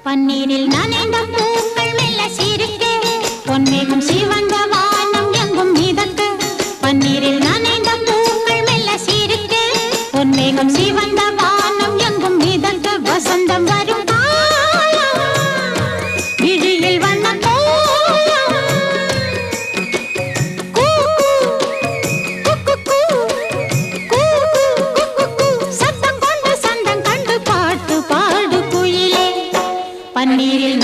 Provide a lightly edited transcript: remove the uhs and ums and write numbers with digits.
பன்னீரில் நனைந்த பூக்கள் மெல்ல சிரிக்க பொன்மேகம் சிவந்த வானம் எங்கும் மிதக்க பன்னீரில் நனைந்த பூக்கள் மெல்ல சிரிக்க பொன்மேகம் சிவந்த வானம் எங்கும் மிதக்க வசந்தம் வரும் விழியில் வண்ண சத்தம் கொண்டு சந்தம் கண்டு பாட்டு பாடு குயிலே பன்னீரில்